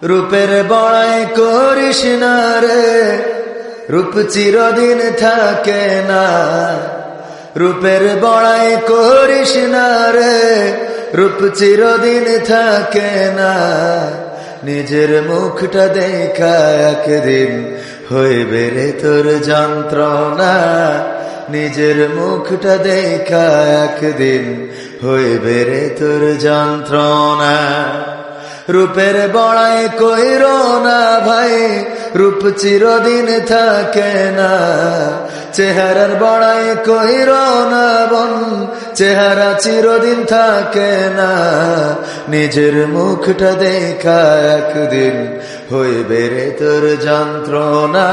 রূপের বড়াই করিস না রে, রূপ চিরদিন থাকে না। রূপের বড়াই করিস না রে, রূপ চিরদিন থাকে না। নিজের মুখটা দেখা একদিন হইবে রে তোর যন্ত্রণা। নিজের মুখটা দেখা একদিন হইবে রে তোর যন্ত্রণা। রূপের বড়াই কইরো না ভাই, রূপ চিরদিন থাকে না। চেহারার বড়াই কইরো না বোন, চেহারা চিরদিন থাকে না। নিজের মুখটা দেখা একদিন হইবে রে তোর যন্ত্রণা।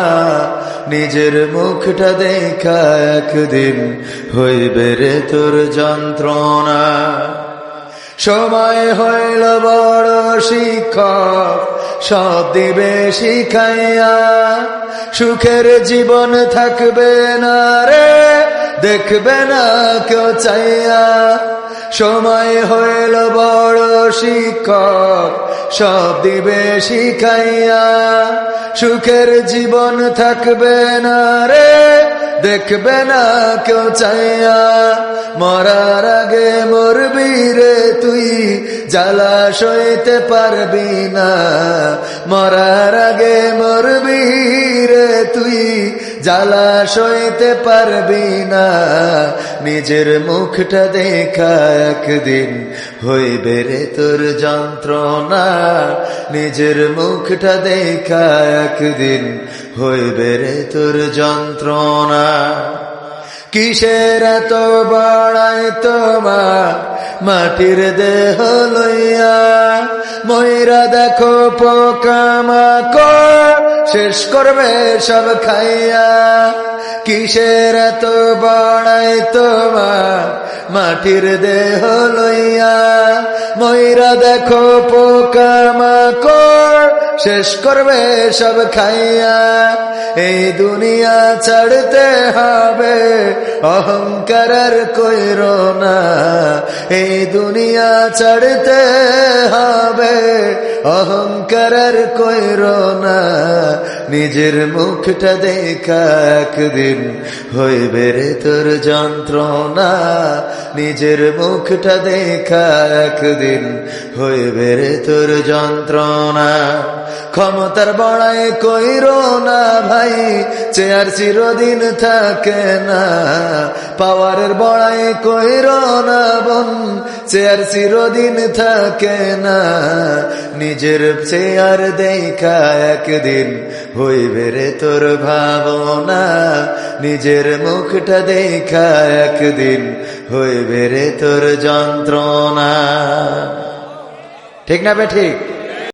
নিজের মুখটা দেখা একদিন হইবে রে তোর যন্ত্রণা। সময় হইল বড় শিক্ষক, সব দিবে শিখাইয়া। সুখের জীবন থাকবে না রে, দেখবে না কেউ চাইয়া। সময় হইল বড় শিক্ষক, সব দিবে শিখাইয়া। সুখের জীবন থাকবে না রে, দেখবে না কেউ চাইয়া। মরার আগে মরবি রে তুই, জ্বালা সইতে পারবি না। মরার আগে মরবি রে তুই, জ্বালা সইতে পারবি না। নিজের মুখটা দেখা একদিন হইবে রে তোর যন্ত্রণা। নিজের মুখটা দেখা একদিন হইবে রে তোর যন্ত্রণা। কিসের এত বড়াই তোমার মাটির দেহ লইয়া? ময়রা দেখো পোকামাকড় শেষ করবে সব খাইয়া। কিসের এত বড়াই তোমার মাটির দেহ লইয়া? ময়রা দেখো পোকামাকড় শেষ করবে সব খাইয়া। এই দুনিয়া ছাড়তে হবে, অহংকার আর কইরো না। এই দুনিয়া ছাড়তে হবে, অহংকার আর কইরো না। নিজের মুখটা দেখা একদিন হইবে রে তোর যন্ত্রণা। নিজের মুখটা দেখা একদিন হইবে রে তোর যন্ত্রণা। ক্ষমতার বড়াই কইরো না ভাই, চেয়ার চিরদিন থাকে না। পাওয়ারের বড়াই কইরো না বোন, চেয়ার চিরদিন থাকে না। নিজের চেয়ার দেখা একদিন হইবে রে তোর ভাবনা। নিজের মুখটা দেখা একদিন হইবে রে তোর যন্ত্রণা। ঠিক না বে ঠিক?